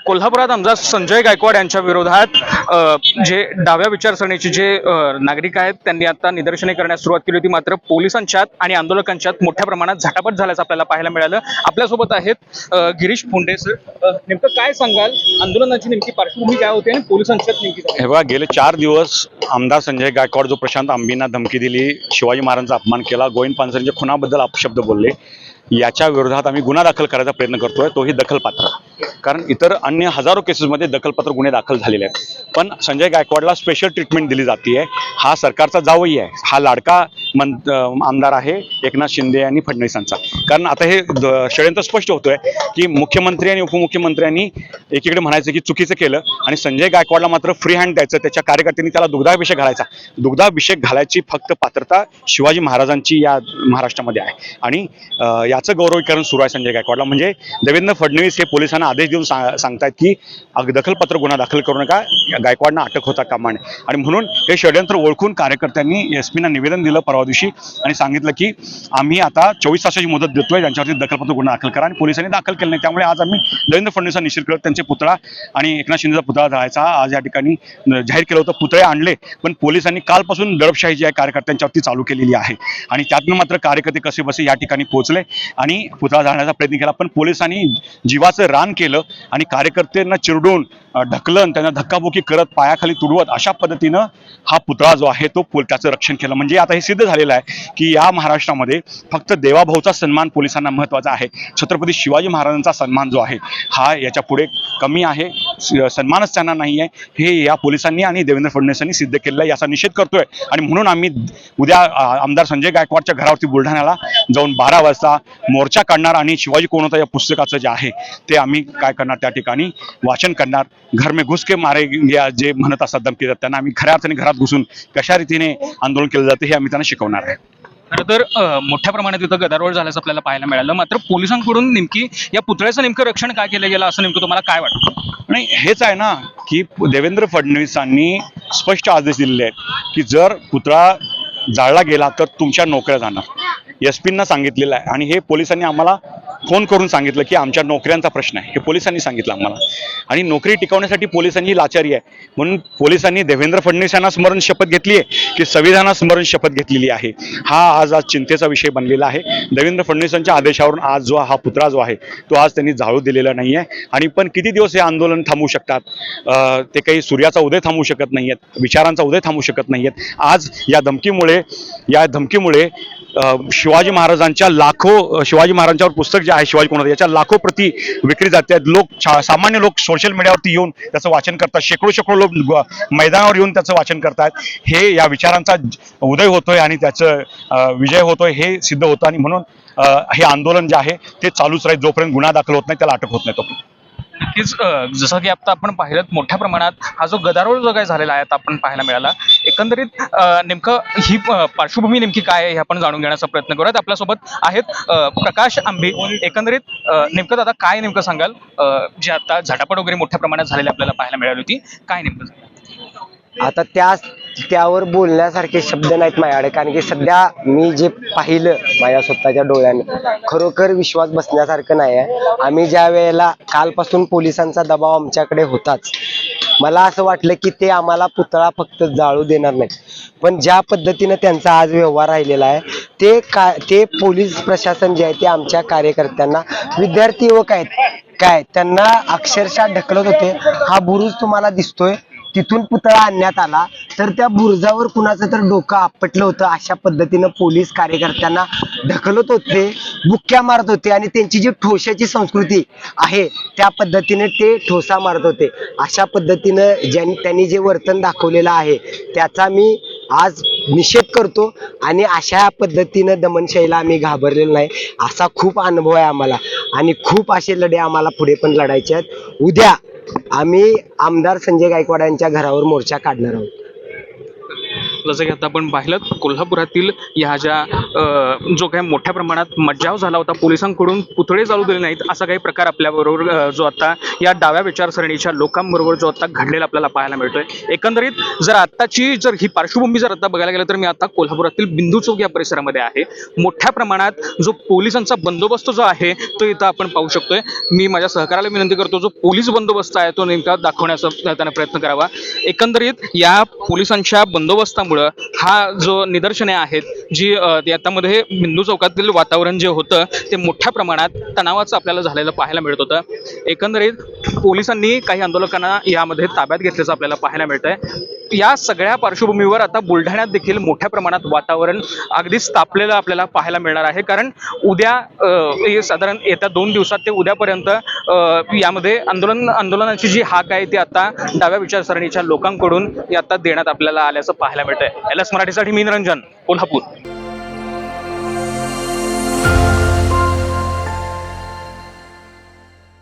कोल्हापुरात आमदार संजय गायकवाड यांच्या विरोधात जे डाव्या विचारसरणीचे जे नागरिक आहेत त्यांनी आता निदर्शने करण्यास सुरुवात केली होती, मात्र पोलिसांच्यात आणि आंदोलकांच्यात मोठ्या प्रमाणात झटापट झाल्याचं आपल्याला पाहायला मिळालं. आपल्यासोबत आहेत गिरीश पुंडे सर. नेमकं काय सांगाल, आंदोलनाची नेमकी पार्श्वभूमी काय होती आणि पोलिसांच्यात नेमकी काय? हे बघा, गेले 4 दिवस आमदार संजय गायकवाड जो प्रशांत आंबींना धमकी दिली, शिवाजी महाराजांचा अपमान केला, गोविंद पानसरेंच्या खुनाबद्दल अपशब्द बोलले, याच्या विरोधात आम्ही गुन्हा दाखल करायचा प्रयत्न करतोय, तोही दखलपात्र. कारण इतर अन्य हजारो केसेसमध्ये दखलपात्र गुन्हे दाखल झालेले आहेत, पण संजय गायकवाडला स्पेशल ट्रीटमेंट दिली जाते. हा सरकारचा जावई आहे, हा लाडका आमदार आहे एकनाथ शिंदे आणि फडणवीसांचा. कारण आता हे षडयंत्र स्पष्ट होतोय की मुख्यमंत्री आणि उपमुख्यमंत्र्यांनी एकीकडे म्हणायचं की चुकीचं केलं आणि संजय गायकवाडला मात्र फ्री हँड द्यायचं. त्याच्या कार्यकर्त्यांनी त्याला दुग्धाभिषेक घालायचा. दुग्धाभिषेक घालायची फक्त पात्रता शिवाजी महाराजांची या महाराष्ट्रामध्ये आहे आणि याचं गौरवीकरण सुरू आहे संजय गायकवाडला. म्हणजे देवेंद्र फडणवीस हे पोलिसांना आदेश देऊन सांगतायत की दखलपात्र गुन्हा दाखल करू नका, गायकवाडना अटक होता कामा नये. आणि म्हणून हे षडयंत्र ओळखून कार्यकर्त्यांनी एसपीना निवेदन दिलं परवा दिवशी आणि सांगितलं की आम्ही आता 24 तासाची मुदत देतोय, ज्यांच्यावरती दखलपात्र गुन्हा दाखल करा, आणि पोलिसांनी दाखल केलं नाही. त्यामुळे आज आम्ही देवेंद्र फडणवीसांना निश्चित करत त्यांचे पुतळा आणि एकनाथ शिंदेचा पुतळा जाळायचा आज या ठिकाणी जाहीर केलं होतं. पुतळे आणले, पण पोलिसांनी कालपासून दडपशाही जी आहे कार्यकर्त्यांच्यावरती चालू केलेली आहे आणि त्यातनं मात्र कार्यकर्ते कसे बसे या ठिकाणी पोहोचले आणि पुतळा जाळण्याचा प्रयत्न केला. पण पोलिसांनी जीवाचं रान केलं आणि कार्यकर्त्यांना चिरडून ढकलन, त्यांना धक्काबुक्की करत पायाखाली तुडवत अशा पद्धतीनं हा पुतळा जो आहे तो त्याचं रक्षण केलं. म्हणजे आता हे सिद्ध झालेलं आहे की या महाराष्ट्रामध्ये फक्त देवाभाऊचा सन्मान पोलिसांना महत्त्वाचा आहे, छत्रपती शिवाजी महाराजांचा सन्मान जो आहे हा याच्या पुढे कमी आहे, सन्मानच त्यांना नाही आहे. हे या पोलिसांनी आणि देवेंद्र फडणवीसांनी सिद्ध केलेलं आहे, याचा निषेध करतोय. आणि म्हणून आम्ही उद्या आमदार संजय गायकवाडच्या घरावरती बुलढाण्याला जाऊन 12 वाजता मोर्चा काढणार आणि शिवाजी कोण होता या पुस्तकाचं जे आहे ते आम्ही काय करणार, त्या ठिकाणी वाचन करणार. घर में घुस के मारे या जे म्हणत असतात धमकी देतात त्यांना आम्ही खऱ्या अर्थाने घरात घुसून कशा रीतीने आंदोलन केलं जाते हे आम्ही त्यांना शिकवणार आहे. खरं तर मोठ्या प्रमाणात इथं गदारोळ झाल्याचं आपल्याला पाहायला मिळालं. मात्र पोलिसांकडून नेमकी या पुतळ्याचं नेमकं रक्षण काय केलं गेलं असं नेमकं तुम्हाला काय वाटतं? नाही, हेच आहे ना की देवेंद्र फडणवीसांनी स्पष्ट आदेश दिलेले आहेत की जर पुतळा जाळला गेला तर तुमच्या नोकऱ्या जाणार. एसपींना सांगितलेलं आहे आणि हे पोलिसांनी आम्हाला फोन करून सांगितलं की आमच्या नोकऱ्यांचा प्रश्न आहे, हे पोलिसांनी सांगितलं आम्हाला. आणि नोकरी टिकवण्यासाठी पोलिसांची लाचारी आहे, म्हणून पोलिसांनी देवेंद्र फडणवीस यांना स्मरण शपथ घेतली आहे की संविधानात स्मरण शपथ घेतलेली आहे. हा आज चिंतेचा विषय बनलेला आहे. देवेंद्र फडणवीसांच्या आदेशावरून आज जो हा पुतळा जो आहे तो आज त्यांनी जाळू दिलेला नाही आहे. आणि पण किती दिवस हे आंदोलन थांबू शकतात? ते काही सूर्याचा उदय थांबू शकत नाही आहेत, विचारांचा उदय थांबू शकत नाही आहेत. आज या धमकीमुळे शिवाजी महाराजांच्या शिवाजी महाराजांच्यावर पुस्तक जे आहे शिवाजी कोण याच्या लाखो प्रती विक्री जाते आहेत. सामान्य लोक सोशल मीडियावरती येऊन त्याचं वाचन करतात, शेकडो लोक मैदानावर येऊन त्याचं वाचन करतात. हे या विचारांचा उदय होतोय आणि त्याचं विजय होतोय हे सिद्ध होतं. आणि म्हणून हे आंदोलन जे आहे ते चालूच राहील जोपर्यंत गुन्हा दाखल होत नाही, त्याला अटक होत नाही तोपर्यंत. नक्कीच जसं की आता आपण पाहिलं मोठ्या प्रमाणात हा जो गदारोळ जो काही झालेला आहे आता आपण पाहायला मिळाला. एकंदरीत नेमकं ही पार्श्वभूमी नेमकी काय आहे हे आपण जाणून घेण्याचा प्रयत्न करूयात. आपल्यासोबत आहेत प्रकाश आंबे. एकंदरीत नेमकं दादा काय नेमकं सांगाल, जे आता झटापट वगैरे मोठ्या प्रमाणात झालेली आपल्याला पाहायला मिळाली होती, काय नेमकं सांगाल? आता त्यावर बोलण्यासारखे शब्द नाहीत माझ्याकडे, कारण की सध्या मी जे पाहिलं माझ्या स्वतःच्या डोळ्याने खरोखर विश्वास बसण्यासारखं नाही आहे. आम्ही ज्या वेळेला कालपासून पोलिसांचा दबाव आमच्याकडे होताच, मला असं वाटलं की ते आम्हाला पुतळा फक्त जाळू देणार नाही, पण ज्या पद्धतीनं त्यांचा आज व्यवहार राहिलेला आहे ते पोलीस प्रशासन जे आहे ते आमच्या कार्यकर्त्यांना, विद्यार्थी युवक आहेत काय त्यांना अक्षरशः ढकलत होते. हा बुरुज तुम्हाला दिसतोय, तिथून पुतळा आणण्यात आला तर त्या बुरुजावर कुणाचं तर डोकं आपटलं होतं. अशा पद्धतीनं पोलीस कार्यकर्त्यांना ढकलत होते, बुक्क्या मारत होते आणि त्यांची जी ठोशाची संस्कृती आहे त्या पद्धतीने ते ठोसा मारत होते. अशा पद्धतीनं त्यांनी जे वर्तन दाखवलेलं आहे त्याचा मी आज निषेध करतो आणि अशा पद्धतीनं दमनशाहीला आम्ही घाबरलेलो नाही. असा खूप अनुभव आहे आम्हाला आणि खूप असे लढे आम्हाला पुढे पण लढायचे आहेत. उद्या आम्ही आमदार संजय गायकवाड यांच्या घरावर मोर्चा काढणार आहोत. जसं की आता आपण पाहिलं कोल्हापुरातील ह्या ज्या जो काही मोठ्या प्रमाणात मज्जाव झाला होता, पोलिसांकडून पुतळे चालू दिले नाहीत असा काही प्रकार आपल्याबरोबर जो आता या डाव्या विचारसरणीच्या लोकांबरोबर जो आता घडलेला आपल्याला पाहायला मिळतोय. एकंदरीत जर आत्ताची ही पार्श्वभूमी जर आता बघायला गेलं तर मी आता कोल्हापुरातील बिंदू चौक या परिसरामध्ये आहे. मोठ्या प्रमाणात जो पोलिसांचा बंदोबस्त जो आहे तो इथं आपण पाहू शकतोय. मी माझ्या सहकार्याला विनंती करतो जो पोलीस बंदोबस्त आहे तो नेमका दाखवण्याचा त्याने प्रयत्न करावा. एकंदरीत या पोलिसांच्या बंदोबस्तामुळं हा जो निदर्शने आहेत जी याच्यामध्ये बिंदू चौकातील वातावरण जे होतं ते मोठ्या प्रमाणात तणावाचं आपल्याला झालेलं पाहायला मिळत होतं. एकंदरीत पोलिसांनी काही आंदोलकांना यामध्ये ताब्यात घेतल्याचं आपल्याला पाहायला मिळतंय. या सगळ्या पार्श्वभूमीवर आता बुलढाण्यात देखील मोठ्या प्रमाणात वातावरण अगदीच तापलेलं आपल्याला पाहायला मिळणार आहे. कारण उद्या हे साधारण येत्या 2 दिवसात ते उद्यापर्यंत यामध्ये आंदोलनाची जी हाक आहे ती आता डाव्या विचारसरणीच्या लोकांकडून आता देण्यात आपल्याला आल्याचं पाहायला मिळतंय. LS मराठीसाठी मी निरंजन, कोल्हापूर.